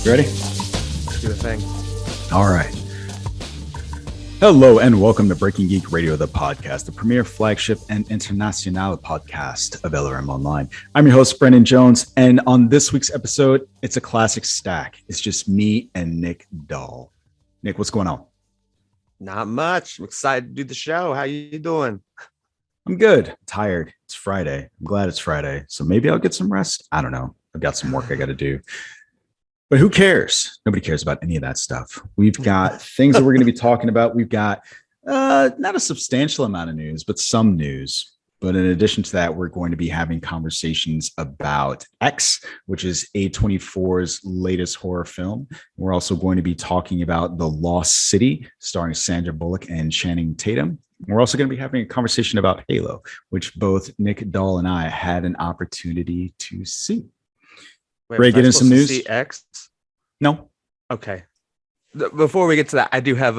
You ready? Let's do the thing. All right. Hello and welcome to Breaking Geek Radio, the podcast, the premier flagship and international podcast of LRM Online. I'm your host, Brendan Jones, and on this week's episode, it's a classic stack. It's just me and Nick Dahl. Nick, what's going on? Not much. I'm excited to do the show. How you doing? I'm good. I'm tired. It's Friday. I'm glad it's Friday. So maybe I'll get some rest. I don't know. I've got some work I got to do. But who cares? Nobody cares about any of that stuff. We've got things that we're going to be talking about. We've got not a substantial amount of news, but some news. But in addition to that, we're going to be having conversations about X, which is A24's latest horror film. We're also going to be talking about The Lost City, starring Sandra Bullock and Channing Tatum. We're also going to be having a conversation about Halo, which both Nick Dahl and I had an opportunity to see. Wait, Ready to get in some news? See X? No. Okay. Before we get to that, I do have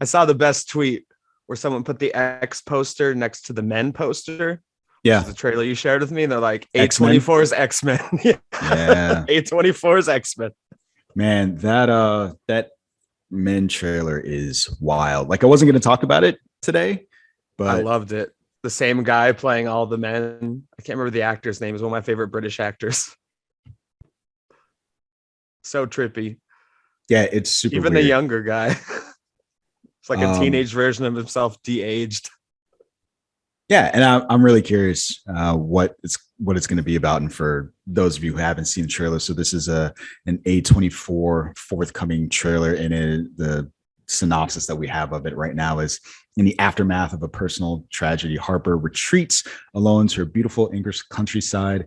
I saw the best tweet where someone put the X poster next to the Men poster. Yeah. The trailer you shared with me. And they're like X-Men? A24's X-Men. Yeah. A24's X-Men. Man, that Men trailer is wild. Like, I wasn't going to talk about it today, but I loved it. The same guy playing all the men. I can't remember the actor's name. He's one of my favorite British actors. So trippy. Yeah, it's super Even weird. the younger guy. It's like a teenage version of himself de-aged. Yeah, and I'm really curious what it's going to be about. And for those of you who haven't seen the trailer, so this is an A24 forthcoming trailer, and the synopsis that we have of it right now is: in the aftermath of a personal tragedy, Harper retreats alone to her beautiful English countryside,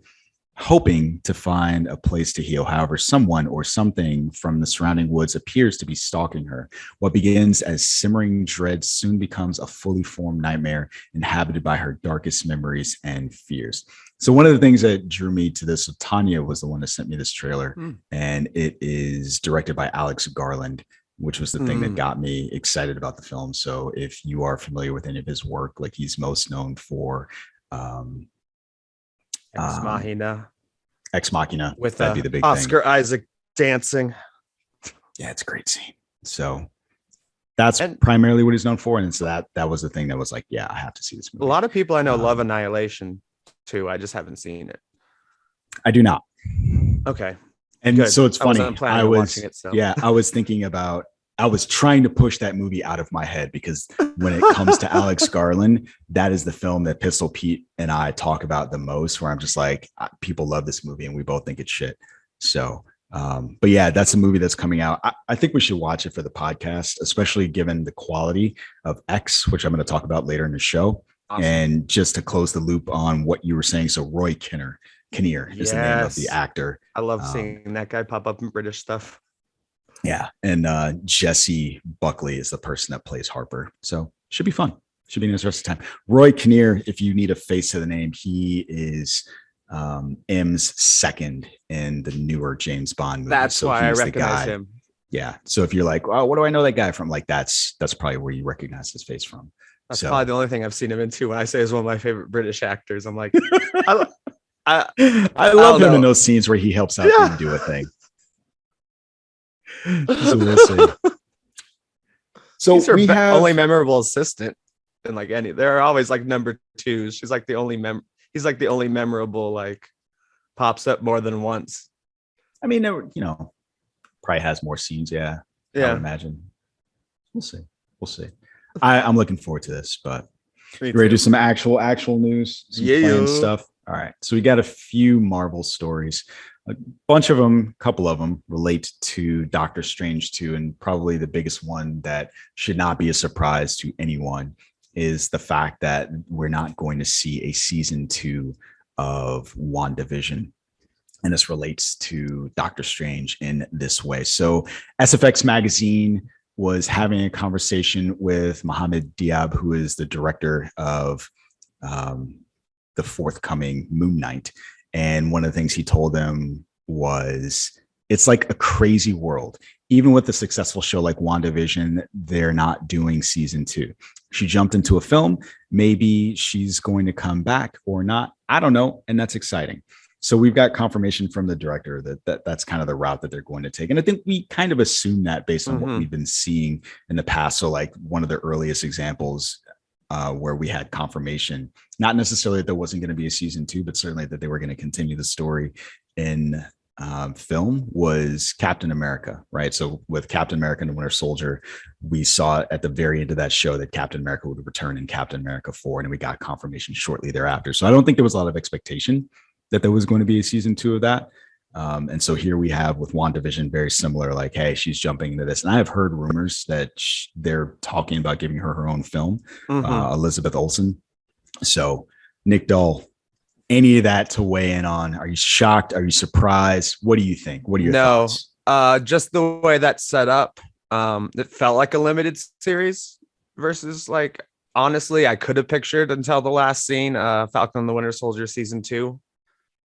hoping to find a place to heal. However, someone or something from the surrounding woods appears to be stalking her. What begins as simmering dread soon becomes a fully formed nightmare inhabited by her darkest memories and fears. So one of the things that drew me to this, Tanya was the one that sent me this trailer, and it is directed by Alex Garland, which was the thing that got me excited about the film. So if you are familiar with any of his work, like, he's most known for Ex Machina with that'd be the big Oscar thing. Isaac dancing. Yeah, it's a great scene. So that's primarily what he's known for, and so that was the thing that was like, yeah, I have to see this movie. A lot of people I know love Annihilation too. I just haven't seen it. I do not. Okay, and good. So it's funny. I was watching it. So. Yeah, I was thinking about. I was trying to push that movie out of my head, because when it comes to Alex Garland, that is the film that Pistol Pete and I talk about the most, where I'm just like, people love this movie and we both think it's shit. So, but yeah, that's a movie that's coming out. I think we should watch it for the podcast, especially given the quality of X, which I'm going to talk about later in the show. Awesome. And just to close the loop on what you were saying. So Roy Kinnear is the name of the actor. I love seeing that guy pop up in British stuff. Yeah, and Jesse Buckley is the person that plays Harper. So should be fun. Should be an interesting time. Roy Kinnear, if you need a face to the name, he is M's second in the newer James Bond movie. That's so why I recognize him. Yeah. So if you're like, oh, what do I know that guy from? Like, that's probably where you recognize his face from. That's probably the only thing I've seen him into. When I say he's one of my favorite British actors, I'm like, I love him in those scenes where he helps out and do a thing. So we'll see. So he's her we have only memorable assistant in like any. There are always like number twos. She's like the only he's like the only memorable, like, pops up more than once. I mean, probably has more scenes. Yeah. I would imagine. We'll see. I'm looking forward to this, but you ready to do some actual news? Some planned stuff. All right. So we got a few Marvel stories. A bunch of them, a couple of them relate to Doctor Strange 2, and probably the biggest one that should not be a surprise to anyone is the fact that we're not going to see a season 2 of WandaVision. And this relates to Doctor Strange in this way. So SFX Magazine was having a conversation with Mohamed Diab, who is the director of the forthcoming Moon Knight. And one of the things he told them was, it's like a crazy world. Even with a successful show like WandaVision, they're not doing season 2. She jumped into a film. Maybe she's going to come back or not. I don't know. And that's exciting. So we've got confirmation from the director that's kind of the route that they're going to take. And I think we kind of assume that based on what we've been seeing in the past. So like one of the earliest examples where we had confirmation, not necessarily that there wasn't going to be a season 2, but certainly that they were going to continue the story in film, was Captain America, right? So with Captain America and the Winter Soldier, we saw at the very end of that show that Captain America would return in Captain America 4, and we got confirmation shortly thereafter. So I don't think there was a lot of expectation that there was going to be a season 2 of that. And so here we have with WandaVision, very similar, like, hey, she's jumping into this. And I have heard rumors that they're talking about giving her own film, Elizabeth Olsen. So Nick Dahl, any of that to weigh in on? Are you shocked? Are you surprised? What do you think? What are your thoughts? Just the way that's set up, it felt like a limited series versus like, honestly, I could have pictured until the last scene, Falcon and the Winter Soldier season 2.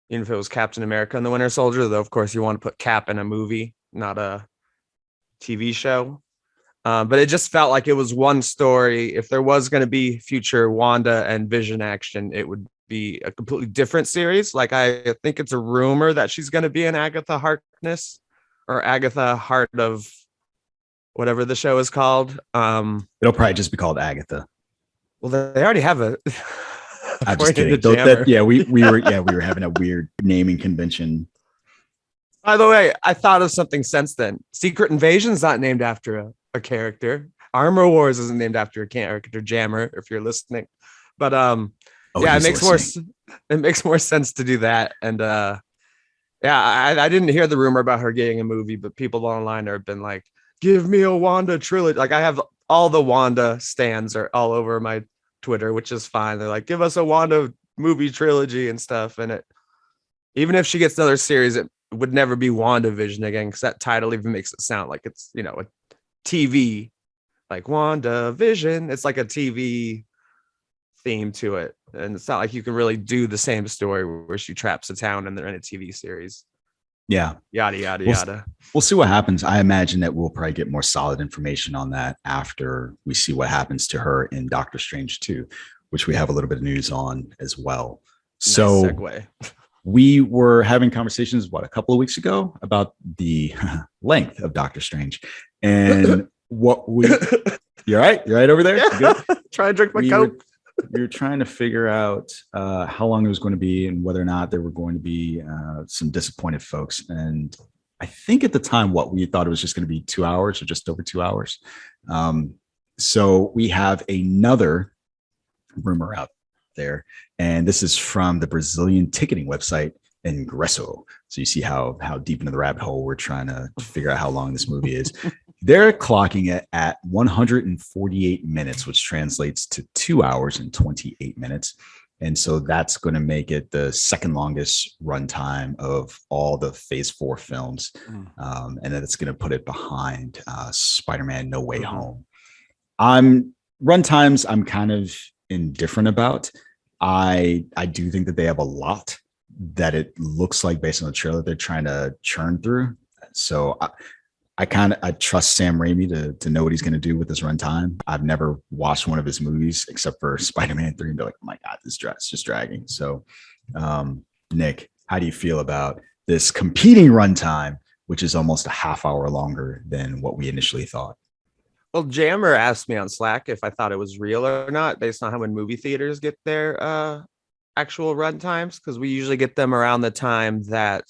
Even if it was Captain America and the Winter Soldier, though, of course, you want to put Cap in a movie, not a TV show. But it just felt like it was one story. If there was going to be future Wanda and Vision action, it would be a completely different series. Like, I think it's a rumor that she's going to be an Agatha Harkness or Agatha Heart of whatever the show is called. It'll probably just be called Agatha. Well, they already have a... I'm just kidding. We were having a weird naming convention. By the way, I thought of something since then. Secret Invasion's not named after a character. Armor Wars isn't named after a character. Jammer, if you're listening. But it makes more sense to do that. And I didn't hear the rumor about her getting a movie, but people online have been like, "Give me a Wanda trilogy." Like, I have all the Wanda stands are all over my Twitter, which is fine. They're like, give us a Wanda movie trilogy and stuff. And it, even if she gets another series, it would never be WandaVision again, because that title even makes it sound like it's, a TV, like WandaVision. It's like a TV theme to it. And it's not like you can really do the same story where she traps a town and they're in a TV series. Yeah. Yada, yada, yada. We'll see what happens. I imagine that we'll probably get more solid information on that after we see what happens to her in Doctor Strange 2, which we have a little bit of news on as well. Nice so segue. We were having conversations, a couple of weeks ago about the length of Doctor Strange and what we, you're right over there? Yeah. Good? Try to drink my Coke. We were trying to figure out how long it was going to be and whether or not there were going to be some disappointed folks. And I think at the time, we thought it was just going to be 2 hours or just over 2 hours. So we have another rumor out there, and this is from the Brazilian ticketing website Ingresso. So you see how deep into the rabbit hole we're trying to figure out how long this movie is. They're clocking it at 148 minutes, which translates to 2 hours and 28 minutes. And so that's going to make it the second longest runtime of all the Phase 4 films. And then it's going to put it behind Spider-Man No Way Home. Runtimes I'm kind of indifferent about. I do think that they have a lot that it looks like, based on the trailer, they're trying to churn through. So I trust Sam Raimi to know what he's going to do with this runtime. I've never watched one of his movies except for Spider-Man 3 and be like, oh my God, this is just dragging. So, Nick, how do you feel about this competing runtime, which is almost a half hour longer than what we initially thought? Well, Jammer asked me on Slack if I thought it was real or not, based on how when movie theaters get their actual run times, because we usually get them around the time that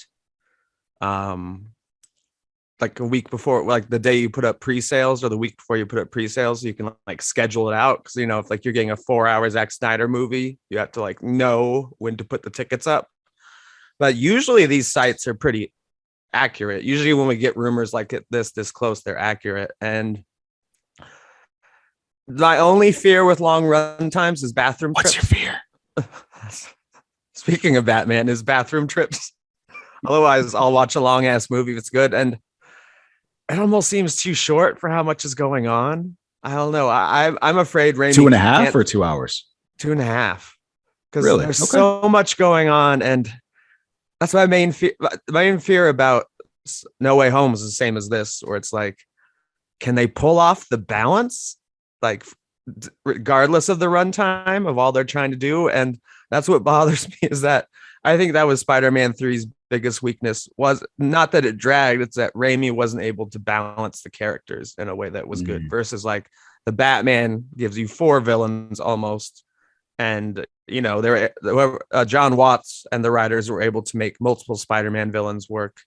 like a week before, like the day you put up pre-sales or the week before you put up pre-sales, you can like schedule it out. Because if like you're getting a 4-hour Zack Snyder movie, you have to like know when to put the tickets up. But usually these sites are pretty accurate. Usually when we get rumors like this close, they're accurate. And my only fear with long run times is bathroom trips. What's your fear? Speaking of Batman, is bathroom trips. Otherwise, I'll watch a long ass movie if it's good. And it almost seems too short for how much is going on. I don't know. I'm afraid Raimi 2.5 or 2 hours? 2.5. Because really? There's so much going on. And that's my main fear. My main fear about No Way Home is the same as this, where it's like, can they pull off the balance? Like, regardless of the runtime of all they're trying to do. And that's what bothers me, is that I think that was Spider-Man 3's biggest weakness, was not that it dragged, it's that Raimi wasn't able to balance the characters in a way that was good, versus like the Batman gives you 4 villains almost. And, you know, John Watts and the writers were able to make multiple Spider-Man villains work,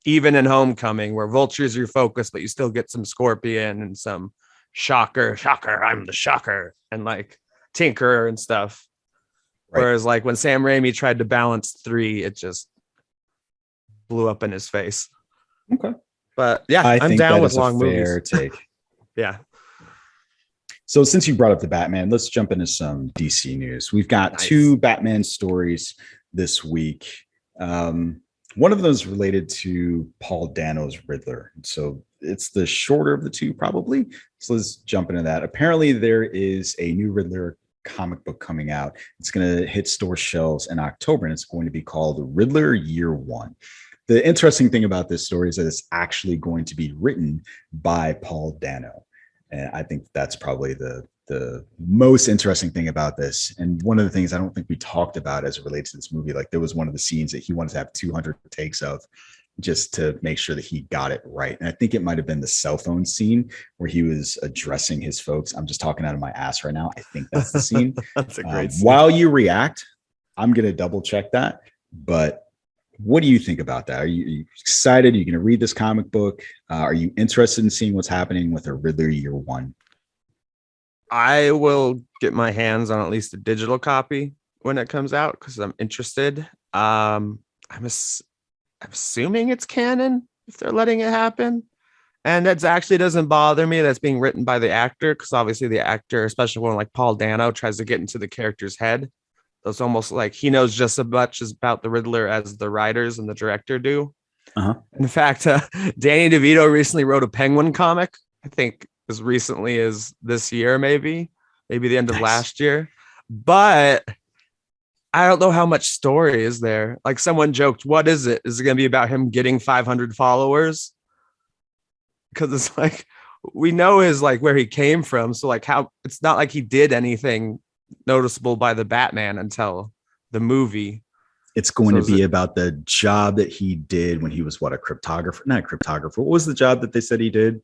even in Homecoming, where Vulture's your focus, but you still get some Scorpion and some Shocker, I'm the Shocker, and like Tinkerer and stuff. Right. Whereas like when Sam Raimi tried to balance 3, it just blew up in his face. Okay. But yeah, I'm down with long movies. Take. Yeah. So since you brought up the Batman, let's jump into some DC news. We've got 2 Batman stories this week. One of them is related to Paul Dano's Riddler. So it's the shorter of the 2, probably. So let's jump into that. Apparently, there is a new Riddler comic book coming out. It's going to hit store shelves in October, and it's going to be called Riddler Year One. The interesting thing about this story is that it's actually going to be written by Paul Dano. And I think that's probably the most interesting thing about this. And one of the things I don't think we talked about as it relates to this movie, like there was one of the scenes that he wanted to have 200 takes of just to make sure that he got it right. And I think it might have been the cell phone scene where he was addressing his folks. I'm just talking out of my ass right now. I think that's the scene. That's a great scene. While you react, I'm going to double check that. But what do you think about that? Are you excited? Are you going to read this comic book? Are you interested in seeing what's happening with a Riddler Year One? I will get my hands on at least a digital copy when it comes out because I'm interested. I'm assuming it's canon if they're letting it happen. And that actually doesn't bother me. That's being written by the actor, because obviously the actor, especially one like Paul Dano, tries to get into the character's head. It's almost like he knows just as much about the Riddler as the writers and the director do. Uh-huh. In fact, Danny DeVito recently wrote a Penguin comic, I think as recently as this year, maybe the end of last year. But I don't know how much story is there. Like someone joked, what is it? Is it going to be about him getting 500 followers? Because it's like, we know his like where he came from. So like how it's not like he did anything noticeable by the Batman until the movie. It's going to be about the job that he did when he was a cryptographer, not a cryptographer. What was the job that they said he did?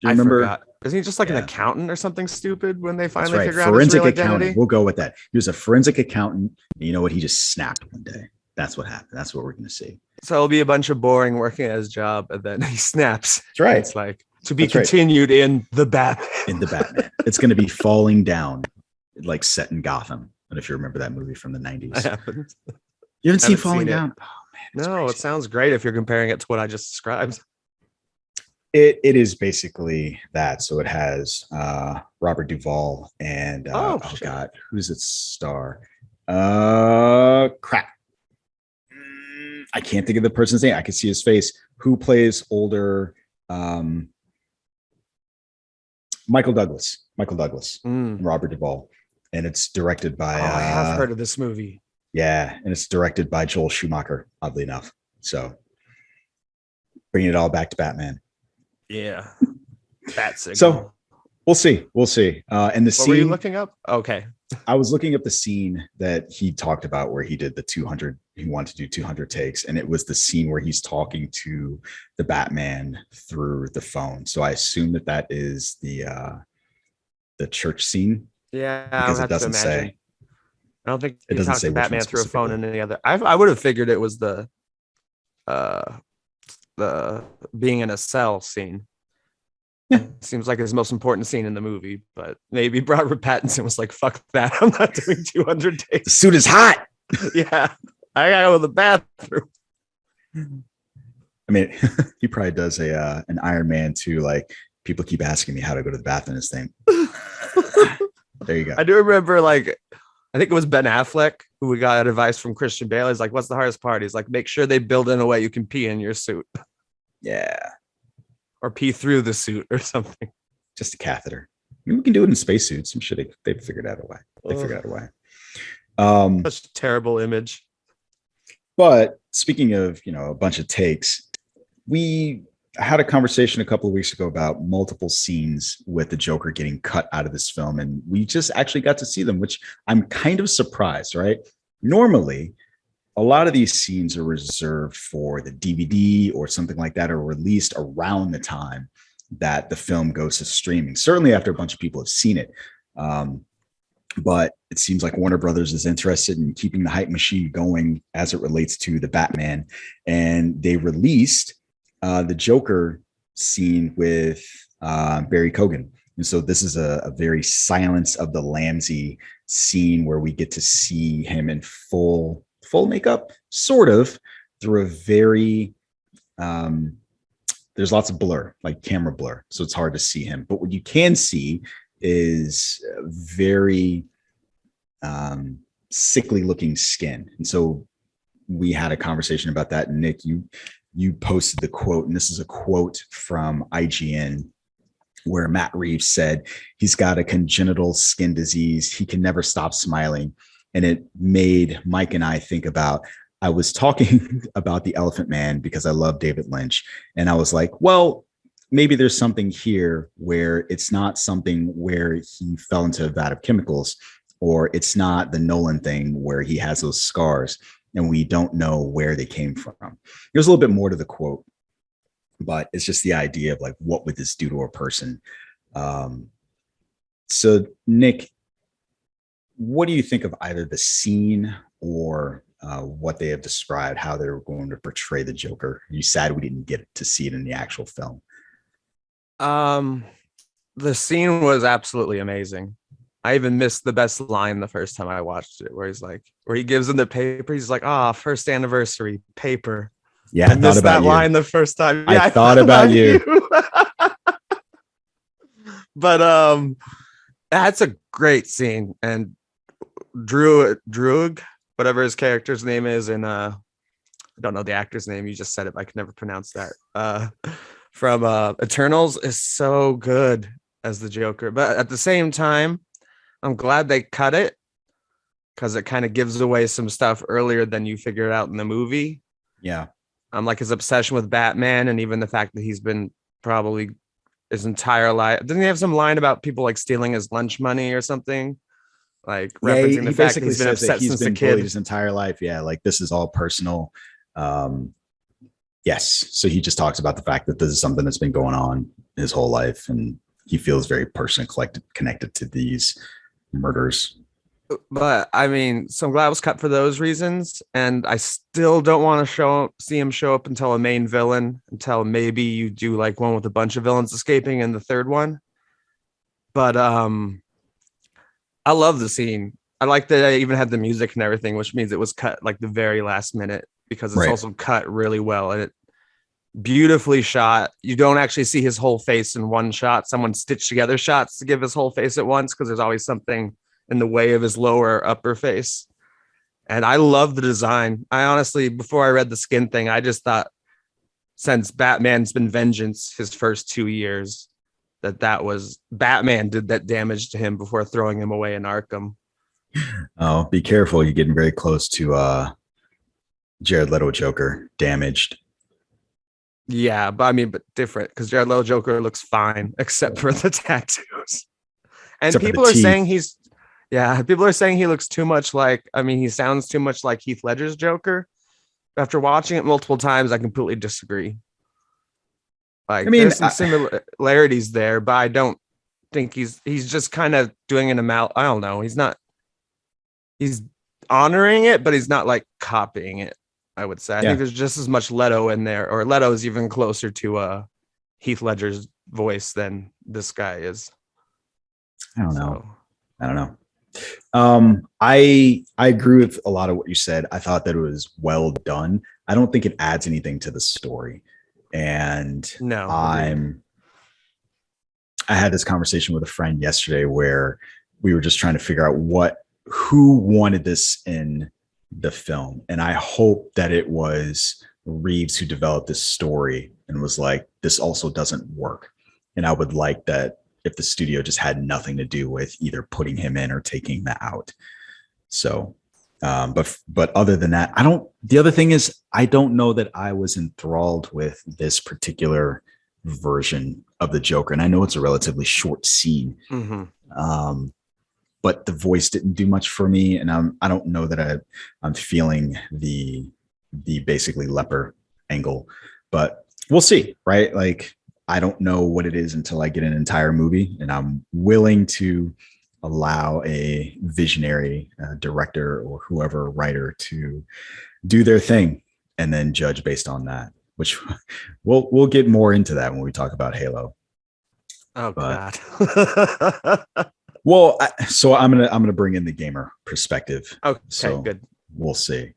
Do you remember? Forgot. Isn't he just like an accountant or something stupid when they finally figure out forensic his real accountant? identity? We'll go with that. He was a forensic accountant. And you know what? He just snapped one day. That's what happened. That's what we're going to see. So it'll be a bunch of boring working at his job, and then he snaps. That's right. It's like to be continued in the Batman. In the Batman. It's going to be falling down, like set in Gotham. And if you remember that movie from the 90s. That happened. You haven't seen Falling Down? Oh, man. No, crazy. It sounds great if you're comparing it to what I just described. It is basically that. So it has Robert Duvall and oh God, who's its star? Crap. I can't think of the person's name. I can see his face. Who plays older Michael Douglas, Robert Duvall. And it's directed by I have heard of this movie. Yeah, and it's directed by Joel Schumacher, oddly enough. So bringing it all back to Batman. Yeah. Bat signal. So we'll see. And the scene. What were you looking up? Okay. I was looking up the scene that he talked about where he did the 200. He wanted to do 200 takes. And it was the scene where he's talking to the Batman through the phone. So I assume that is the church scene. Yeah. Because it doesn't say. I don't think it doesn't say Batman through a phone and any other. I would have figured it was the being in a cell scene. Yeah. Seems like his most important scene in the movie, but maybe Robert Pattinson was like, fuck that. I'm not doing 200 takes. The suit is hot. Yeah. I gotta go to the bathroom. I mean, he probably does an Iron Man 2, like people keep asking me how to go to the bathroom in this thing. There you go. I do remember I think it was Ben Affleck who got advice from Christian Bale. He's like, what's the hardest part? He's like, make sure they build in a way you can pee in your suit. Yeah. Or pee through the suit or something. Just a catheter. I mean, we can do it in spacesuits. I'm sure they've figured out a way. They figured out a way. Such a terrible image. But speaking of, a bunch of takes, we had a conversation a couple of weeks ago about multiple scenes with the Joker getting cut out of this film. And we just actually got to see them, which I'm kind of surprised, right? normally a lot of these scenes are reserved for the DVD or something like that, or released around the time that the film goes to streaming, certainly after a bunch of people have seen it. But it seems like Warner Brothers is interested in keeping the hype machine going as it relates to the Batman. And they released the Joker scene with Barry Keoghan. And so this is a very Silence of the Lambsy scene where we get to see him in full makeup, sort of, through a very, there's lots of blur, like camera blur. So it's hard to see him. But what you can see is very sickly looking skin. And so we had a conversation about that. Nick, you posted the quote, and this is a quote from IGN where Matt Reeves said he's got a congenital skin disease. He can never stop smiling. And it made Mike and I think about, I was talking about The Elephant Man because I love David Lynch. And I was like, well, maybe there's something here where it's not something where he fell into a vat of chemicals, or it's not the Nolan thing where he has those scars and we don't know where they came from. There's a little bit more to the quote, but it's just the idea of like, what would this do to a person? So Nick, what do you think of either the scene or what they have described, how they're going to portray the Joker? You sad we didn't get to see it in the actual film. The scene was absolutely amazing. I even missed the best line the first time I watched it, where he gives him the paper. He's like, first anniversary paper. Yeah, I missed that line the first time. Yeah, I thought about you. But that's a great scene. And Droog, whatever his character's name is, and I don't know the actor's name. You just said it, but I can never pronounce that. From Eternals is so good as the Joker. But at the same time, I'm glad they cut it, because it kind of gives away some stuff earlier than you figured out in the movie. Yeah. Like his obsession with Batman, and even the fact that he's been probably his entire life. Didn't he have some line about people like stealing his lunch money or something? Like referencing the fact that he's been upset since a kid his entire life. Yeah, like this is all personal. Yes. So he just talks about the fact that this is something that's been going on his whole life, and he feels very personally connected to these murders. But I mean, so I'm glad it was cut for those reasons, and I still don't want to see him show up until a main villain, until maybe you do like one with a bunch of villains escaping in the third one. But I love the scene. I like that I even had the music and everything, which means it was cut like the very last minute, because it's also cut really well, and it beautifully shot. You don't actually see his whole face in one shot. Someone stitched together shots to give his whole face at once, because there's always something in the way of his lower upper face. And I love the design. I honestly, before I read the skin thing, I just thought, since Batman's been Vengeance his first 2 years, that was Batman did that damage to him before throwing him away in Arkham. Oh, be careful. You're getting very close to Jared Leto Joker damaged. Yeah, but different, because Jared Leto Joker looks fine except for the tattoos. And people are saying people are saying he looks too much like, he sounds too much like Heath Ledger's Joker. After watching it multiple times, I completely disagree. There's some similarities there, but I don't think he's just kind of doing an amount. I don't know. He's honoring it, but he's not like copying it, I would say. I think there's just as much Leto in there, or Leto is even closer to Heath Ledger's voice than this guy is. I don't know. I agree with a lot of what you said. I thought that it was well done. I don't think it adds anything to the story. And no, I had this conversation with a friend yesterday where we were just trying to figure out who wanted this in the film. And I hope that it was Reeves who developed this story and was like, this also doesn't work. And I would like that if the studio just had nothing to do with either putting him in or taking that out. So, but other than that, the other thing is, I don't know that I was enthralled with this particular version of the Joker. And I know it's a relatively short scene. Mm-hmm. but the voice didn't do much for me. And I don't know that I'm feeling the basically leper angle, but we'll see, right? Like, I don't know what it is until I get an entire movie, and I'm willing to allow a visionary director or whoever writer to do their thing and then judge based on that, which we'll get more into that when we talk about Halo. Oh, but, God. Well, so I'm gonna bring in the gamer perspective. Okay, so good. We'll see.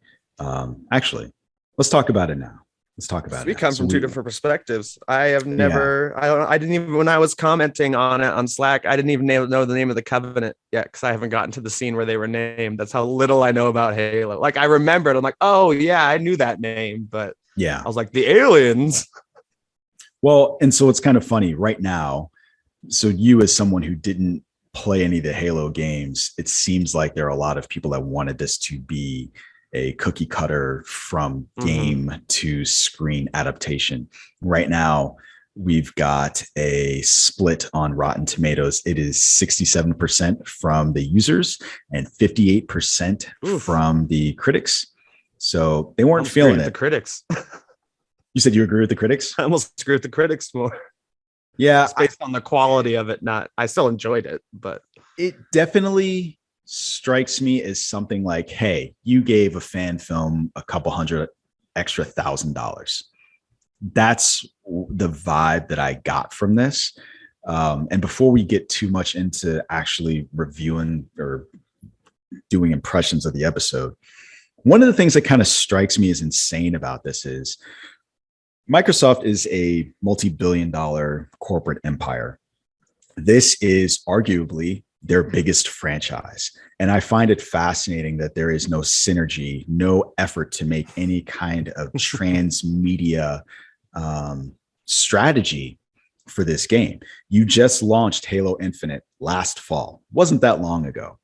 Actually, let's talk about it now. Let's talk about it. We come from two different perspectives. I have never, I didn't even, when I was commenting on it on Slack, I didn't even know the name of the Covenant yet, because I haven't gotten to the scene where they were named. That's how little I know about Halo. Like, I remembered, I'm like, oh yeah, I knew that name, but yeah, I was like, the aliens. Well, and so it's kind of funny right now. So you, as someone who didn't play any of the Halo games, it seems like there are a lot of people that wanted this to be a cookie cutter from game to screen adaptation. Right now, we've got a split on Rotten Tomatoes. It is 67% from the users and 58% from the critics. So they weren't feeling it. The critics. You said you agree with the critics? I almost agree with the critics more. Yeah. It's based on the quality of it. I still enjoyed it, but it definitely strikes me as something like, hey, you gave a fan film a couple hundred extra $1,000. That's the vibe that I got from this. And before we get too much into actually reviewing or doing impressions of the episode, one of the things that kind of strikes me as insane about this is Microsoft is a multi-billion-dollar corporate empire. This is arguably their biggest franchise. And I find it fascinating that there is no synergy, no effort to make any kind of transmedia strategy for this game. You just launched Halo Infinite last fall. Wasn't that long ago.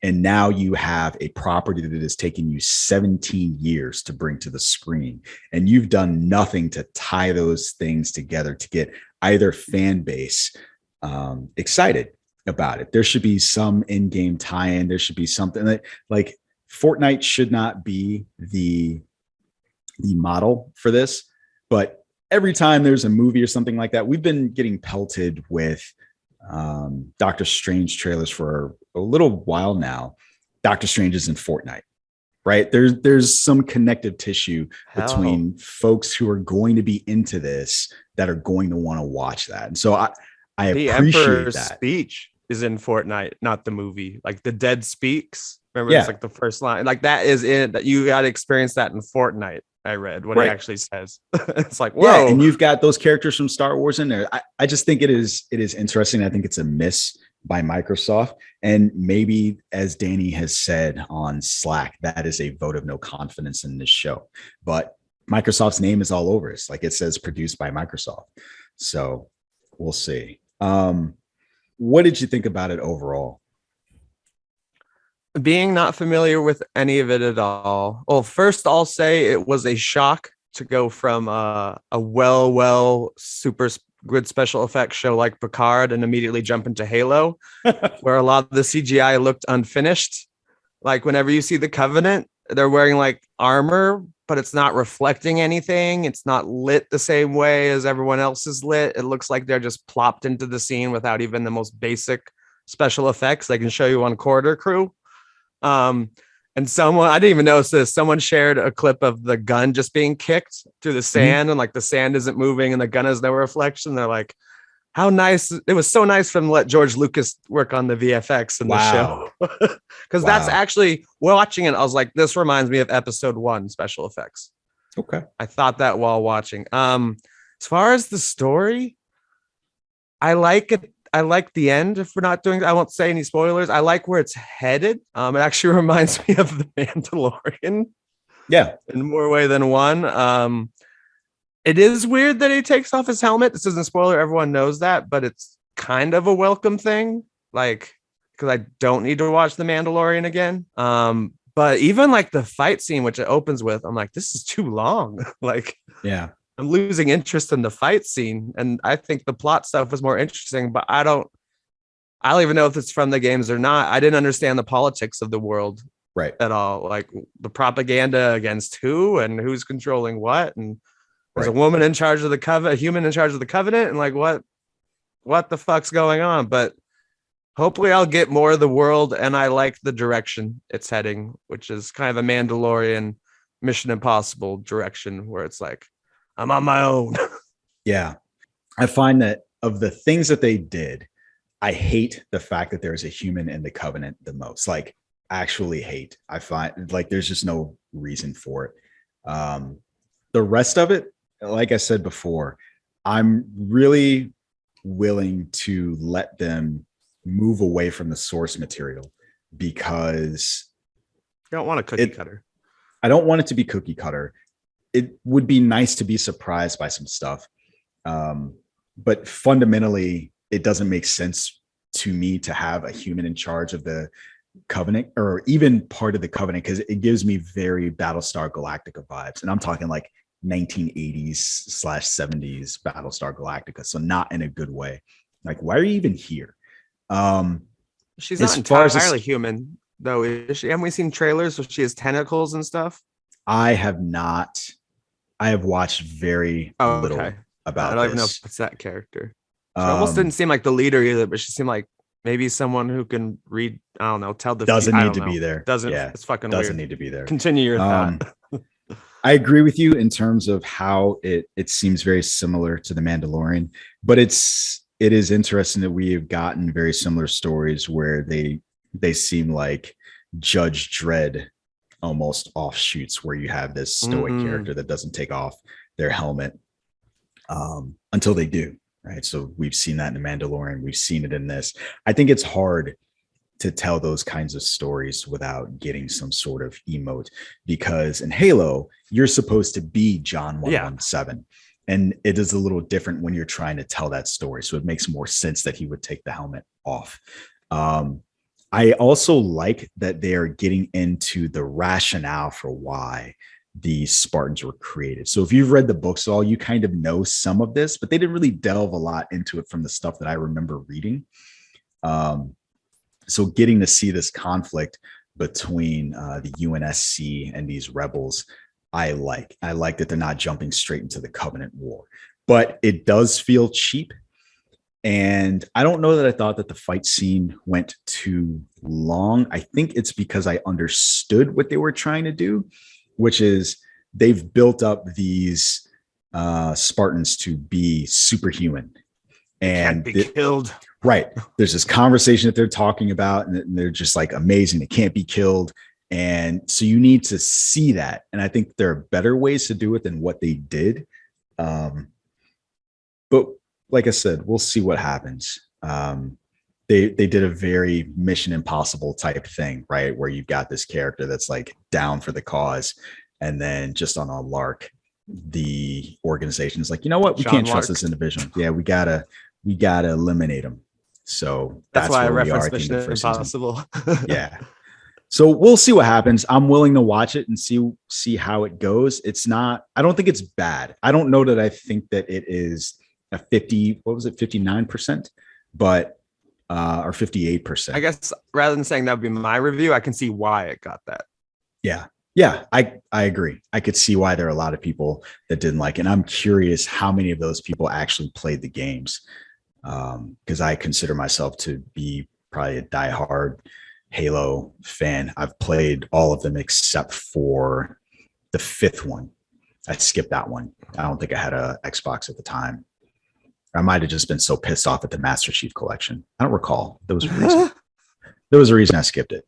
And now you have a property that has taken you 17 years to bring to the screen. And you've done nothing to tie those things together to get either fan base excited about it. There should be some in-game tie-in. There should be something that, like, Fortnite should not be the model for this. But every time there's a movie or something like that, we've been getting pelted with Doctor Strange trailers for a little while now. Doctor Strange is in Fortnite, right? There's some connective tissue between folks who are going to be into this that are going to want to watch that. And so I the appreciate Emperor's that. speech is in Fortnite, not the movie. Like, the dead speaks. Remember, Yeah. it's like the first line. Like, that is in that. You got to experience that in Fortnite. I read what he actually says. It's like, whoa. Yeah, and you've got those characters from Star Wars in there. I just think it is interesting. I think it's a miss by Microsoft. And maybe, as Danny has said on Slack, that is a vote of no confidence in this show. But Microsoft's name is all over it. Like, it says produced by Microsoft. So we'll see. What did you think about it overall? Being not familiar with any of it at all. Well, first I'll say it was a shock to go from a super good special effects show like Picard and immediately jump into Halo, where a lot of the CGI looked unfinished. Like, whenever you see the Covenant, they're wearing like armor, but it's not reflecting anything. It's not lit the same way as everyone else is lit. It looks like they're just plopped into the scene without even the most basic special effects they can show you on Corridor Crew. And someone, I didn't even notice this, someone shared a clip of the gun just being kicked through the sand, and like the sand isn't moving and the gun has no reflection. They're like, how nice. It was so nice for them to let George Lucas work on the VFX in the show. Because that's actually, watching it, I was like, this reminds me of episode 1 special effects. Okay. I thought that while watching. As far as the story, I like it. I like the end. If we're not doing, I won't say any spoilers. I like where it's headed. It actually reminds me of the Mandalorian. Yeah. In more way than one. It is weird that he takes off his helmet. This isn't a spoiler. Everyone knows that, but it's kind of a welcome thing. Like, because I don't need to watch the Mandalorian again. But even like the fight scene, which it opens with, I'm like, this is too long. Like, yeah. I'm losing interest in the fight scene, and I think the plot stuff was more interesting, but I don't I don't even know if it's from the games or not. I didn't understand the politics of the world right at all. Like the propaganda against who and who's controlling what. And there's a woman in charge of the covenant, a human in charge of the covenant. And like, what the fuck's going on? But hopefully I'll get more of the world. And I like the direction it's heading, which is kind of a Mandalorian Mission Impossible direction where it's like, I'm on my own. Yeah. I find that of the things that they did, I hate the fact that there's a human in the covenant the most. Like, actually hate. I find like there's just no reason for it. The rest of it, like I said before, I'm really willing to let them move away from the source material because you don't want a cookie cutter. I don't want it to be cookie cutter. It would be nice to be surprised by some stuff. But fundamentally, it doesn't make sense to me to have a human in charge of the covenant or even part of the covenant, because it gives me very Battlestar Galactica vibes. And I'm talking like 1980s/70s Battlestar Galactica. So not in a good way. Like, why are you even here? She's not entirely human, though, is she? Haven't we seen trailers where she has tentacles and stuff? I have not. I have watched very little about I don't even know if it's that character. She almost didn't seem like the leader either, but she seemed like maybe someone who can read, I don't know, tell the doesn't need to be there. Doesn't, it's fucking doesn't weird. Need to be there. Continue your thought. I agree with you in terms of how it seems very similar to the Mandalorian, but it is interesting that we have gotten very similar stories where they seem like Judge Dredd almost offshoots, where you have this stoic character that doesn't take off their helmet until they do. Right. So we've seen that in the Mandalorian. We've seen it in this. I think it's hard to tell those kinds of stories without getting some sort of emote, because in Halo, you're supposed to be John 117. And it is a little different when you're trying to tell that story. So it makes more sense that he would take the helmet off. I also like that they are getting into the rationale for why the Spartans were created. So if you've read the books at all, you kind of know some of this, but they didn't really delve a lot into it from the stuff that I remember reading. So getting to see this conflict between the UNSC and these rebels, I like that they're not jumping straight into the Covenant War, but it does feel cheap. And I don't know that I thought that the fight scene went too long. I think it's because I understood what they were trying to do, which is they've built up these Spartans to be superhuman and be killed. Right. There's this conversation that they're talking about, and they're just like amazing. It can't be killed. And so you need to see that. And I think there are better ways to do it than what they did. But like I said, we'll see what happens. They did a very Mission Impossible type thing, right? Where you've got this character that's like down for the cause. And then just on a lark, the organization is like, you know what? We can't trust this individual. Yeah, we gotta eliminate him. So that's why I referenced Mission Impossible. Yeah. So we'll see what happens. I'm willing to watch it and see how it goes. I don't think it's bad. I don't know that I think that it is a 59%, but or 58%. I guess rather than saying that would be my review, I can see why it got that. Yeah. I agree. I could see why there are a lot of people that didn't like it. And I'm curious how many of those people actually played the games. Because I consider myself to be probably a diehard Halo fan. I've played all of them except for the 5th one. I skipped that one. I don't think I had a Xbox at the time. I might have just been so pissed off at the Master Chief Collection. I don't recall. There was a reason. There was a reason I skipped it.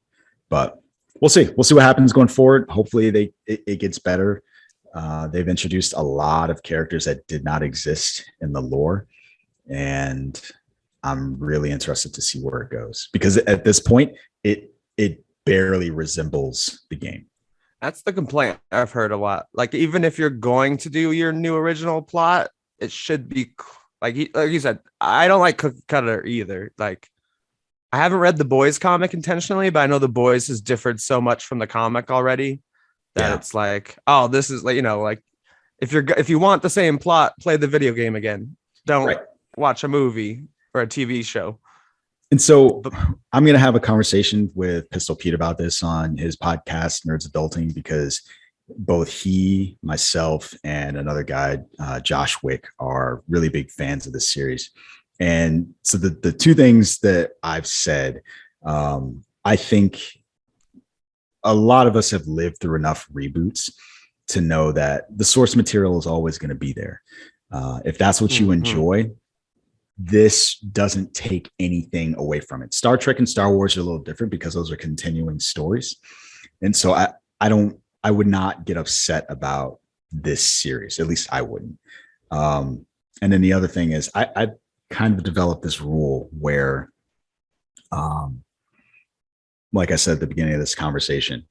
But we'll see. We'll see what happens going forward. Hopefully it gets better. They've introduced a lot of characters that did not exist in the lore. And I'm really interested to see where it goes, because at this point, it barely resembles the game. That's the complaint I've heard a lot. Like, even if you're going to do your new original plot, it should be like you said. I don't like cookie cutter either. Like, I haven't read the Boys comic intentionally, but I know the Boys has differed so much from the comic already that it's like, oh, this is like, like if you want the same plot, play the video game again. Don't watch a movie or a TV show. And so I'm going to have a conversation with Pistol Pete about this on his podcast, Nerds Adulting, because both he, myself, and another guy, Josh Wick, are really big fans of this series. And so the two things that I've said, I think a lot of us have lived through enough reboots to know that the source material is always going to be there. If that's what you enjoy, this doesn't take anything away from it. Star Trek and Star Wars are a little different because those are continuing stories. And so I would not get upset about this series. At least I wouldn't. And then the other thing is I kind of developed this rule where, like I said at the beginning of this conversation,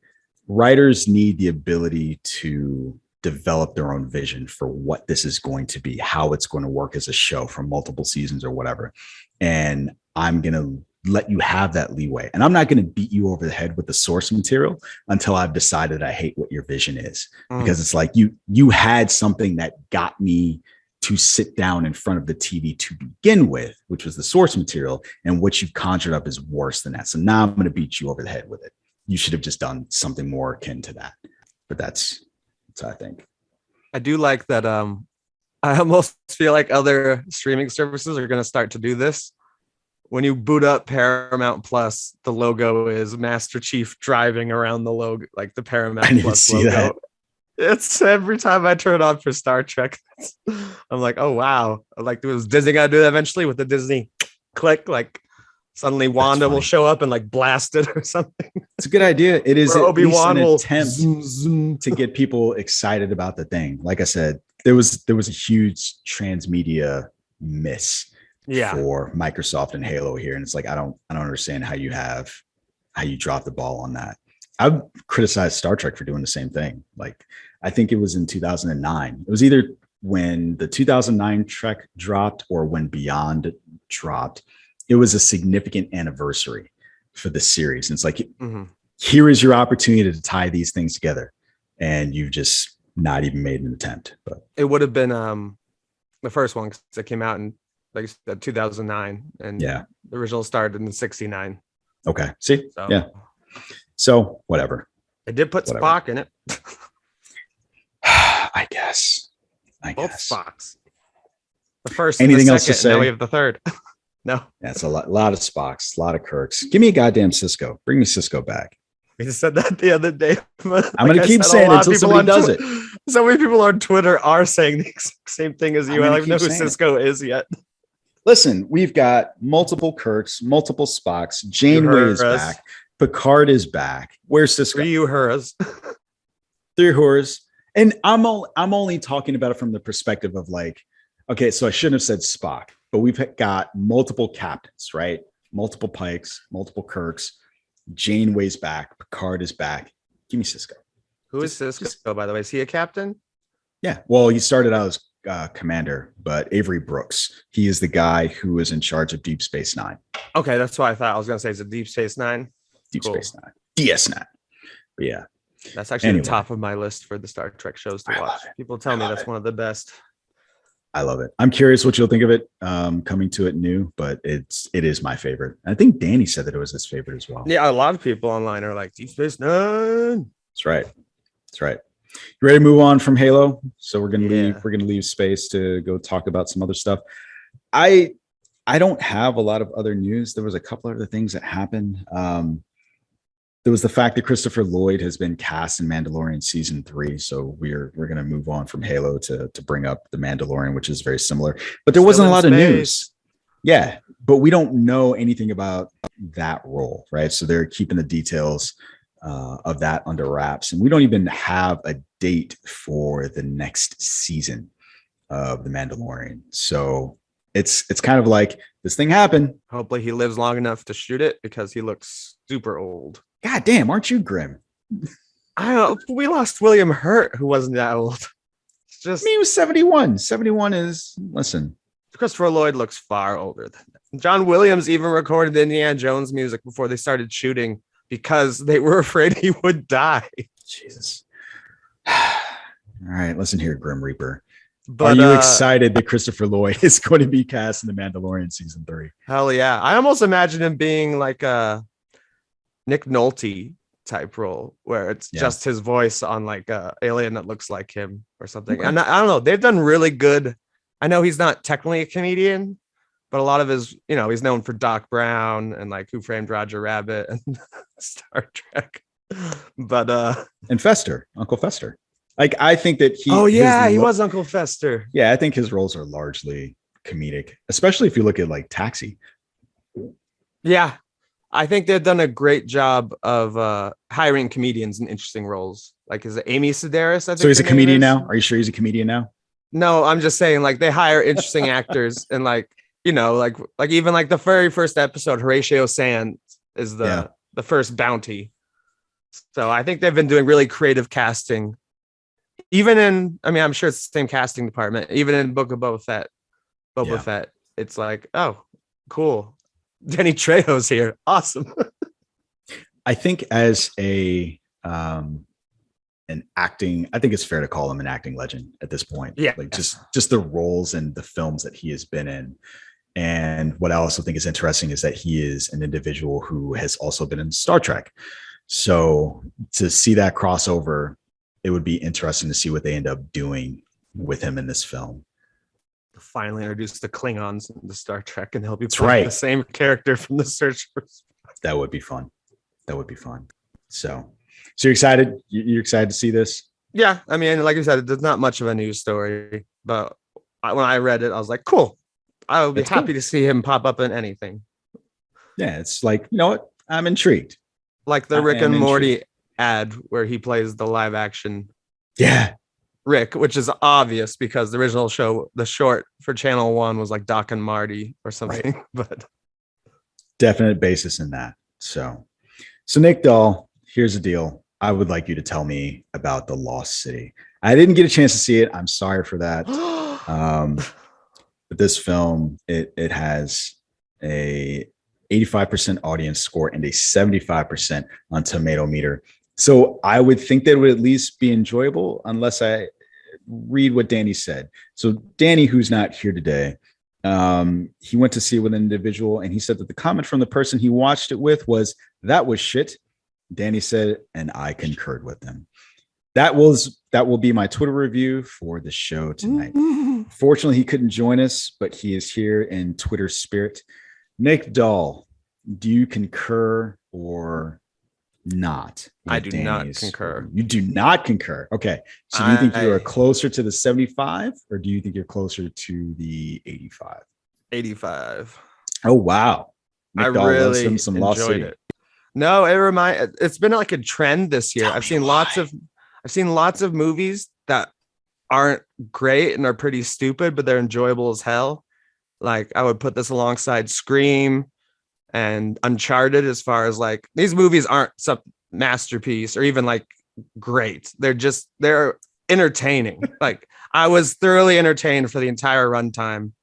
writers need the ability to develop their own vision for what this is going to be, how it's going to work as a show for multiple seasons or whatever. And I'm going to let you have that leeway. And I'm not going to beat you over the head with the source material until I've decided I hate what your vision is. Because it's like you had something that got me to sit down in front of the TV to begin with, which was the source material, and what you've conjured up is worse than that. So now I'm going to beat you over the head with it. You should have just done something more akin to that. But that's I think. I do like that. I almost feel like other streaming services are going to start to do this. When you boot up Paramount Plus, the logo is Master Chief driving around the logo, like the Paramount Plus logo. That. It's every time I turn on for Star Trek, I'm like, oh wow! Like, was Disney gonna do that eventually with the Disney click? Like, suddenly Wanda will show up and like blast it or something. It's a good idea. It is Obi-Wan an will attempt to get people excited about the thing. Like I said, there was a huge transmedia miss for Microsoft and Halo here, and it's like I don't understand how you dropped the ball on that. I've criticized Star Trek for doing the same thing. Like, I think it was in 2009. It was either when the 2009 Trek dropped or when Beyond dropped. It was a significant anniversary for the series. And it's like, here is your opportunity to tie these things together. And you've just not even made an attempt. But it would have been the first one that came out in, like you said, 2009. And the original started in 69. Okay. See? So, yeah. So whatever. I did put Spock in it. I guess. Both Spocks. The first. Anything and the else to say? Now we have the third. No. That's a lot of Spocks, a lot of Kirks. Give me a goddamn Cisco. Bring me Cisco back. We just said that the other day. I'm going to keep saying it until somebody does it. So many people on Twitter are saying the exact same thing as you. I don't even know who Cisco is yet. Listen, we've got multiple Kirks, multiple Spocks. Janeway is back. Picard is back. Where's Cisco? 3 Uhura's. 3 Uhura's. And I'm only talking about it from the perspective of like, okay, so I shouldn't have said Spock, but we've got multiple captains, right? Multiple Pikes, multiple Kirks. Janeway's back. Picard is back. Give me Cisco. Who is Cisco, by the way? Is he a captain? Yeah. Well, he started out as commander, but Avery Brooks. He is the guy who is in charge of Deep Space Nine. Okay, that's what I thought. I was going to say, is it Deep Space Nine? Deep Space Nine. DS9. But yeah. That's actually the top of my list for the Star Trek shows to watch. People tell me that's one of the best. I love it. I'm curious what you'll think of it coming to it new, but it is my favorite. I think Danny said that it was his favorite as well. Yeah, a lot of people online are like, Deep Space Nine. That's right. That's right. You ready to move on from Halo? So we're gonna leave space to go talk about some other stuff. I don't have a lot of other news. There was a couple other things that happened. There was the fact that Christopher Lloyd has been cast in Mandalorian season 3. So we're going to move on from Halo to bring up the Mandalorian, which is very similar, but there wasn't a lot of news. Yeah. But we don't know anything about that role. Right. So they're keeping the details of that under wraps. And we don't even have a date for the next season of the Mandalorian. So it's kind of like this thing happened. Hopefully he lives long enough to shoot it because he looks super old. God damn, aren't you grim? I don't know. We lost William Hurt, who wasn't that old. It's just, he was 71. 71 is, listen. Christopher Lloyd looks far older than that. John Williams even recorded the Indiana Jones music before they started shooting because they were afraid he would die. Jesus. All right, listen here, Grim Reaper. But are you excited that Christopher Lloyd is going to be cast in The Mandalorian season 3? Hell yeah. I almost imagine him being like a Nick Nolte type role where it's just his voice on like a alien that looks like him or something. And I don't know. They've done really good. I know he's not technically a comedian, but a lot of his, he's known for Doc Brown and like Who Framed Roger Rabbit and Star Trek. But and Fester, Uncle Fester. Like I think that he he was Uncle Fester. Yeah, I think his roles are largely comedic, especially if you look at like Taxi. Yeah. I think they've done a great job of hiring comedians in interesting roles. Like is it Amy Sedaris? I think so he's a comedian now? Are you sure he's a comedian now? No, I'm just saying like they hire interesting actors and like like even like the very first episode, Horatio Sands is the first bounty. So I think they've been doing really creative casting. Even in, I'm sure it's the same casting department. Even in Book of Boba Fett, it's like, oh, cool. Danny Trejo's here. Awesome. I think as an acting, I think it's fair to call him an acting legend at this point. Yeah. Like just the roles and the films that he has been in. And what I also think is interesting is that he is an individual who has also been in Star Trek. So to see that crossover, it would be interesting to see what they end up doing with him in this film. Finally introduce the Klingons into Star Trek and he'll be playing the same character from the Search for. That would be fun. So you're excited? You're excited to see this? Yeah. I mean, like I said, there's not much of a news story, but when I read it, I was like, cool. I would be happy to see him pop up in anything. Yeah. It's like, you know what? I'm intrigued. Like the Rick and Morty ad where he plays the live action. Yeah. Rick, which is obvious because the original show, the short for Channel 1 was like Doc and Marty or something, right. But definite basis in that. So Nick Dahl, here's the deal. I would like you to tell me about The Lost City. I didn't get a chance to see it. I'm sorry for that. But this film, it has a 85% audience score and a 75% on Tomato Meter. So I would think that it would at least be enjoyable unless I read what Danny said. So Danny, who's not here today, he went to see it with an individual and he said that the comment from the person he watched it with was, "That was shit." Danny said, and I concurred with them. That will be my Twitter review for the show tonight. Fortunately, he couldn't join us, but he is here in Twitter spirit. Nick Dahl, do you concur or not? I do not concur. You do not concur. Okay. So do you think you are closer to the 75 or do you think you're closer to the 85? 85. Oh, wow. Nick I Dahl really enjoyed it. No, it's been like a trend this year. I've seen lots of movies that aren't great and are pretty stupid, but they're enjoyable as hell. Like I would put this alongside Scream and Uncharted as far as like these movies aren't some masterpiece or even like great. They're entertaining. Like I was thoroughly entertained for the entire runtime.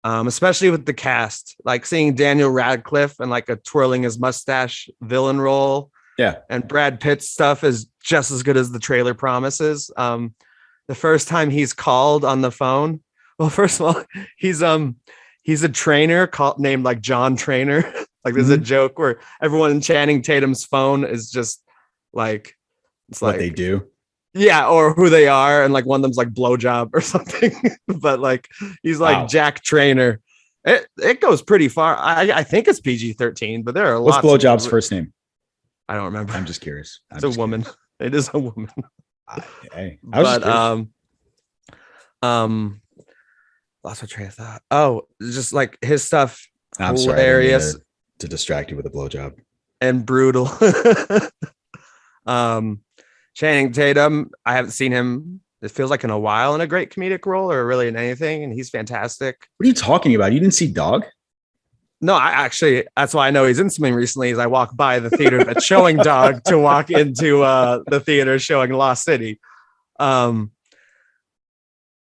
Especially with the cast, like seeing Daniel Radcliffe and like a twirling his mustache villain role. Yeah. And Brad Pitt's stuff is just as good as the trailer promises. The first time he's called on the phone. Well, first of all, he's a trainer named like John Trainer. Like there's a joke where everyone in Channing Tatum's phone is just like, it's what like they do. Yeah, or who they are, and like one of them's like blowjob or something. But like he's like Jack Trainer. It goes pretty far. I think it's PG-13, but there are What's lots. blowjob's first name? I don't remember. I'm just curious. It's a woman. It is a woman. Hey, but lost my train of thought. Oh, just like his stuff. I'm hilarious. Sorry, to distract you with a blowjob and brutal. Channing Tatum, I haven't seen him, it feels like in a while, in a great comedic role or really in anything, and he's fantastic. What are you talking about? You didn't see Dog? No, I actually, that's why I know he's in something recently, is I walk by the theater that's showing Dog to walk into the theater showing Lost City. And,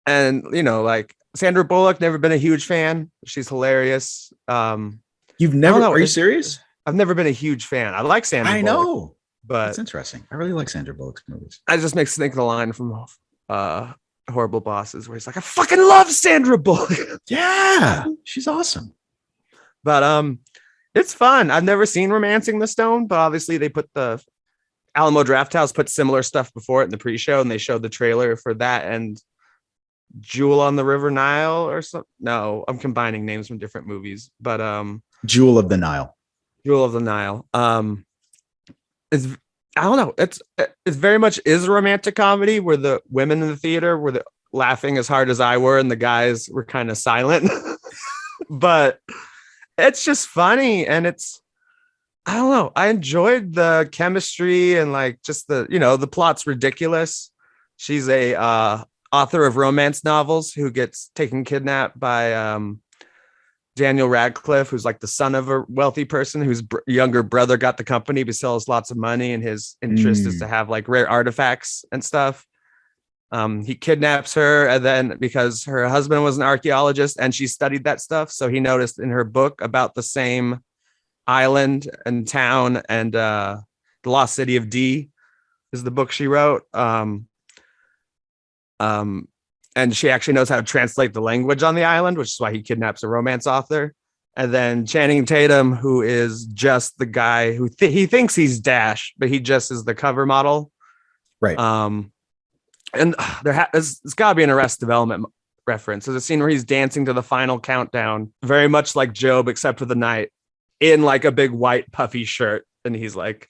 you know, like Sandra Bullock, never been a huge fan. She's hilarious. You've never, are you serious? I've never been a huge fan. I like Sandra Bullock. I know. But it's interesting. I really like Sandra Bullock's movies. It just makes me think of the line from Horrible Bosses, where he's like, I fucking love Sandra Bullock. Yeah, she's awesome. But it's fun. I've never seen Romancing the Stone, but obviously they put the Alamo Drafthouse put similar stuff before it in the pre-show, and they showed the trailer for that and Jewel on the River Nile or something. No, I'm combining names from different movies, but Jewel of the Nile. Jewel of the Nile. It's I don't know. It's very much is a romantic comedy where the women in the theater were laughing as hard as I were, and the guys were kind of silent. But it's just funny, and I don't know. I enjoyed the chemistry and like just the plot's ridiculous. She's a author of romance novels who gets kidnapped by Daniel Radcliffe, who's like the son of a wealthy person whose younger brother got the company, but sells lots of money, and his interest is to have like rare artifacts and stuff. He kidnaps her, and then because her husband was an archaeologist and she studied that stuff, so he noticed in her book about the same island and town, and the lost city of D is the book she wrote. And she actually knows how to translate the language on the island, which is why he kidnaps a romance author. And then Channing Tatum, who is just the guy who he thinks he's Dash, but he just is the cover model. Right. And there's got to be an Arrested Development reference. There's a scene where he's dancing to the final countdown, very much like Job, except for the night, in like a big white puffy shirt. And he's like,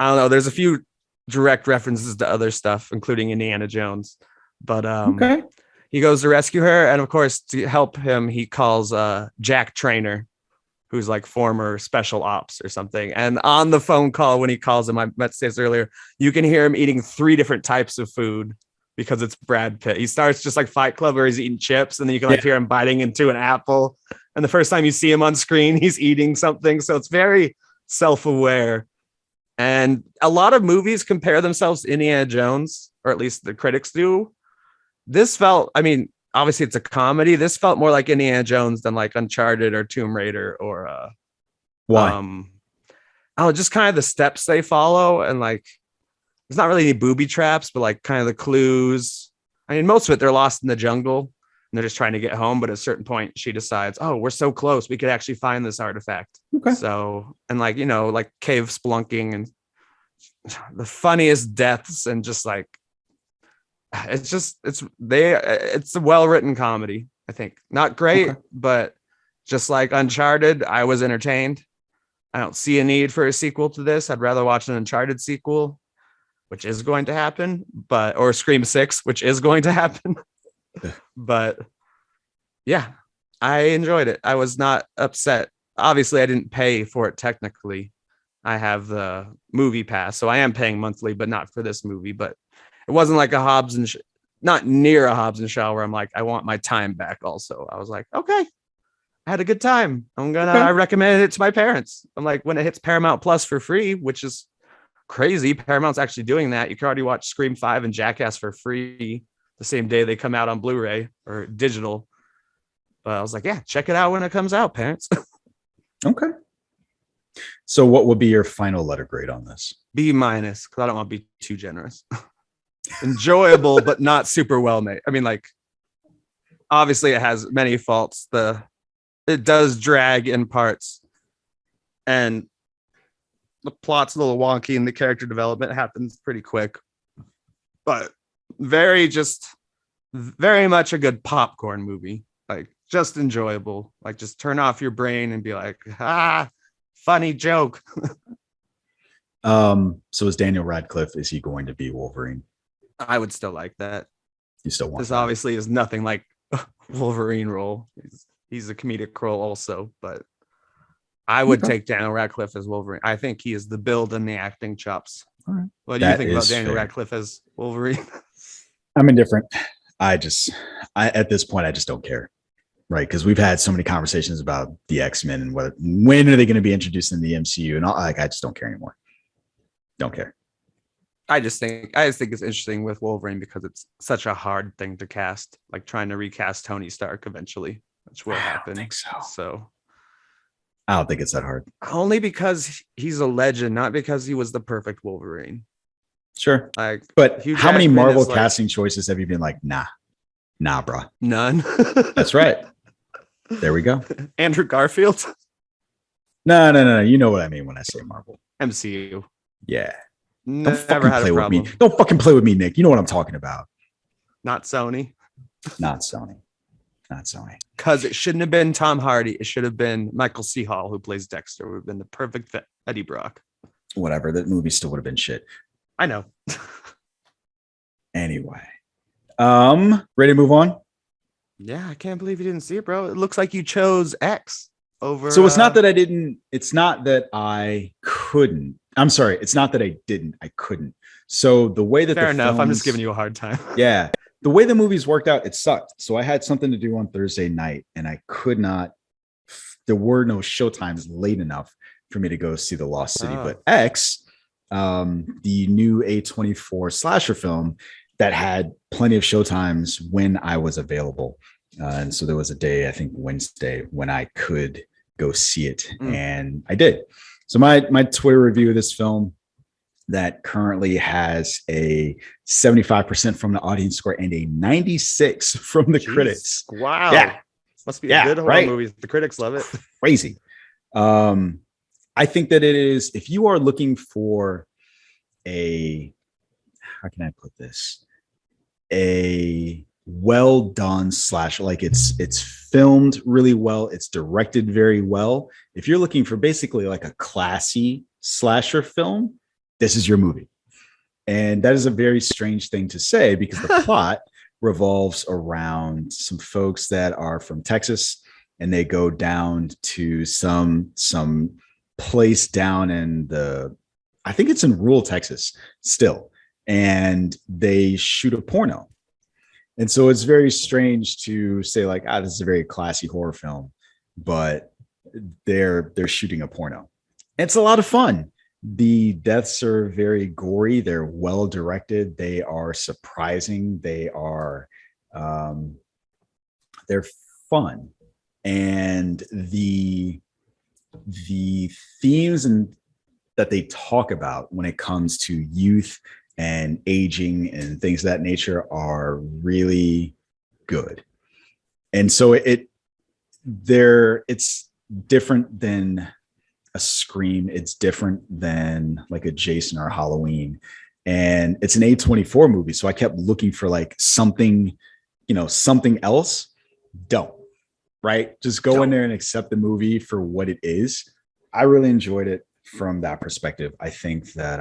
I don't know. There's a few direct references to other stuff, including Indiana Jones. But okay. He goes to rescue her, and of course, to help him, he calls Jack Trainer, who's like former special ops or something. And on the phone call, when he calls him, I meant to say this earlier, you can hear him eating 3 different types of food because it's Brad Pitt. He starts just like Fight Club, where he's eating chips, and then you can like hear him biting into an apple. And the first time you see him on screen, he's eating something. So it's very self-aware. And a lot of movies compare themselves to Indiana Jones, or at least the critics do. This felt, I mean, obviously it's a comedy. This felt more like Indiana Jones than like Uncharted or Tomb Raider or why? Just kind of the steps they follow, and like there's not really any booby traps, but like kind of the clues. I mean, most of it they're lost in the jungle and they're just trying to get home, but at a certain point she decides, oh, we're so close, we could actually find this artifact. Okay. So, and like, like cave splunking and the funniest deaths, and just like it's a well-written comedy. I think not great, but just like Uncharted, I was entertained. I don't see a need for a sequel to this. I'd rather watch an Uncharted sequel, which is going to happen, or Scream 6, which is going to happen. But yeah, I enjoyed it. I was not upset. Obviously, I didn't pay for it technically. I have the movie pass, so I am paying monthly, but not for this movie. But it wasn't like a Hobbs and not near a Hobbs and Shaw where I'm like, I want my time back. Also, I was like, okay, I had a good time. I recommended it to my parents. I'm like, when it hits Paramount Plus for free, which is crazy. Paramount's actually doing that. You can already watch Scream 5 and Jackass for free the same day they come out on Blu-ray or digital. But I was like, yeah, check it out when it comes out, parents. Okay. So what would be your final letter grade on this? B-, because I don't want to be too generous. Enjoyable, but not super well made. I mean, like, obviously it has many faults. It does drag in parts, and the plot's a little wonky, and the character development happens pretty quick, but very much a good popcorn movie. Like, just enjoyable. Like, just turn off your brain and be like, funny joke. So is Daniel Radcliffe, is he going to be Wolverine? I would still like that. You still want this that? Obviously is nothing like Wolverine role. He's a comedic role also, but I would take Daniel Radcliffe as Wolverine. I think he is the build and the acting chops. All right. What do you think about Daniel Radcliffe as Wolverine? I'm indifferent. I at this point, I just don't care. Right. Because we've had so many conversations about the X-Men and when are they going to be introduced in the MCU, and I just don't care anymore. Don't care. I just think it's interesting with Wolverine because it's such a hard thing to cast, like trying to recast Tony Stark eventually, which will happen. I think so. So I don't think it's that hard. Only because he's a legend, not because he was the perfect Wolverine. Sure. Like, but Hugh how many Jackman Marvel is, like, casting choices have you been like, nah, bro? None. That's right. There we go. Andrew Garfield. No. You know what I mean when I say Marvel. MCU. Yeah. Never Don't fucking had play a with problem. me. Don't fucking play with me, Nick. You know what I'm talking about. Not Sony. Not Sony. Because it shouldn't have been Tom Hardy. It should have been Michael C. Hall, who plays Dexter. Would have been the perfect fit. Eddie Brock. Whatever. That movie still would have been shit. I know. Anyway. Ready to move on? Yeah, I can't believe you didn't see it, bro. It looks like you chose X over. So it's not that I didn't. It's not that I couldn't. I'm sorry. It's not that I didn't. I couldn't. So the way that fair enough. I'm just films- giving you a hard time. Yeah. The way the movies worked out, it sucked. So I had something to do on Thursday night and I could not, there were no showtimes late enough for me to go see The Lost City. Oh. But X, the new A24 slasher film that had plenty of showtimes when I was available. And so there was a day, I think Wednesday, when I could go see it. And I did. So my Twitter review of this film that currently has a 75% from the audience score and a 96 from the critics. Wow. Yeah. Must be a good horror right? movie. The critics love it. Crazy. I think that it is, if you are looking for a, how can I put this? A well done slasher, like it's filmed really well, it's directed very well. If you're looking for basically like a classy slasher film, this is your movie. And that is a very strange thing to say because the plot revolves around some folks that are from Texas and they go down to some place down in I think it's in rural Texas still, and they shoot a porno. And so it's very strange to say like, this is a very classy horror film, but they're shooting a porno. It's a lot of fun. The deaths are very gory. They're well directed. They are surprising. They are, they're fun. And the themes that they talk about when it comes to youth and aging and things of that nature are really good. And so it's different than a Scream. It's different than like a Jason or a Halloween. And it's an A24 movie. So I kept looking for like something, something else. Don't, right? Just go in there and accept the movie for what it is. I really enjoyed it from that perspective. I think that,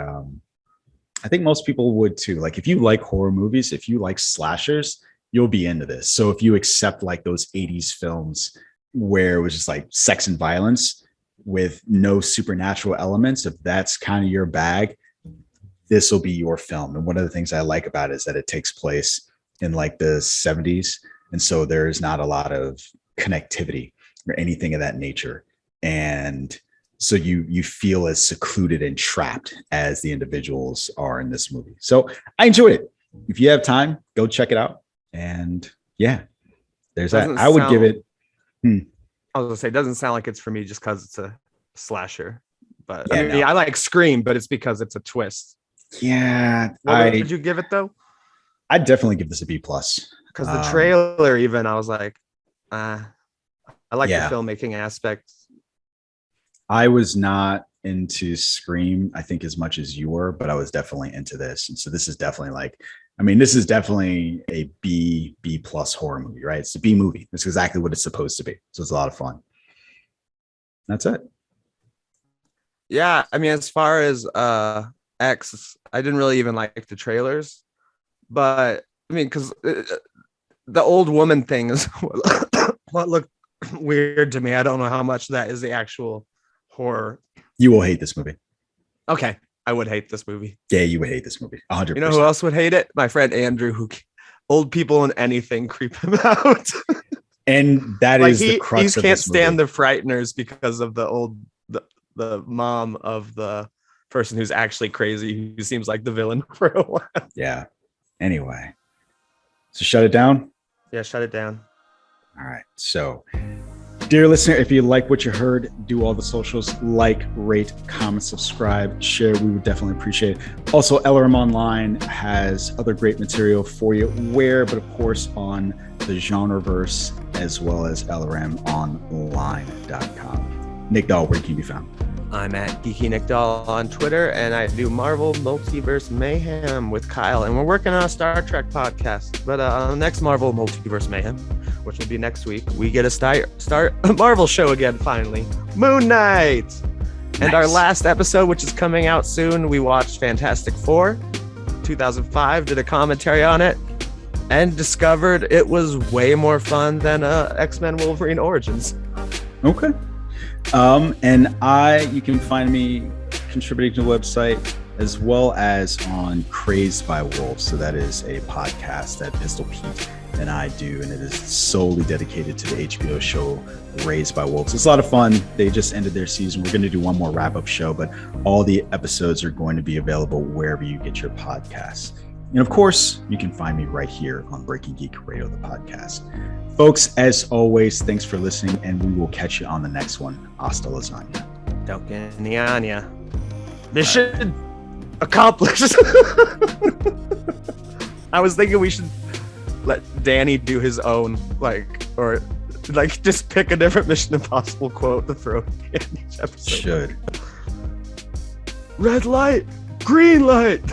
I think most people would too. Like if you like horror movies, if you like slashers, you'll be into this. So if you accept like those 80s films where it was just like sex and violence with no supernatural elements, if that's kind of your bag, this will be your film. And one of the things I like about it is that it takes place in like the 70s. And so there's not a lot of connectivity or anything of that nature. And so you feel as secluded and trapped as the individuals are in this movie. So I enjoyed it. If you have time, go check it out. And yeah, there's that. I would give it. I was gonna say, it doesn't sound like it's for me just because it's a slasher. But yeah, I like Scream, but it's because it's a twist. Yeah. What did you give it though? I'd definitely give this a B+. Because the trailer, even I was like, I like the filmmaking aspect. I was not into Scream, I think, as much as you were, but I was definitely into this. And so this is definitely this is definitely a B+ horror movie, right? It's a B movie. It's exactly what it's supposed to be. So it's a lot of fun. That's it. Yeah. I mean, as far as X, I didn't really even like the trailers, but I mean, because the old woman thing is what looked weird to me. I don't know how much that is the actual horror. You will hate this movie. Okay. I would hate this movie. Yeah, you would hate this movie. 100%. You know who else would hate it? My friend Andrew, who old people in anything creep him out. And that is the crux of this movie. He can't stand the Frighteners because of the mom of the person who's actually crazy, who seems like the villain for a while. Yeah. Anyway. So shut it down? Yeah, shut it down. All right. So Dear listener, if you like what you heard, do all the socials, like, rate, comment, subscribe, share. We would definitely appreciate it. Also, LRM Online has other great material for you. Where, but of course, on the Genreverse, as well as LRMonline.com. Nick Dahl, where can you be found? I'm at Geeky Nick Dahl on Twitter, and I do Marvel Multiverse Mayhem with Kyle, and we're working on a Star Trek podcast. But on the next Marvel Multiverse Mayhem, which will be next week, we get to start a Marvel show again, finally. Moon Knight! Nice. And our last episode, which is coming out soon, we watched Fantastic Four, 2005, did a commentary on it, and discovered it was way more fun than X-Men Wolverine Origins. Okay. And you can find me contributing to the website as well as on Crazed by Wolves. So that is a podcast that Pistol Pete and I do, and it is solely dedicated to the HBO show Raised by Wolves. It's a lot of fun. They just ended their season. We're going to do one more wrap-up show, but all the episodes are going to be available wherever you get your podcasts. And of course, you can find me right here on Breaking Geek Radio, the podcast. Folks, as always, thanks for listening, and we will catch you on the next one. Hasta lasagna. Delcaniania. Mission accomplished. I was thinking we should let Danny do his own, just pick a different Mission Impossible quote to throw in each episode. Should. Red light, green light.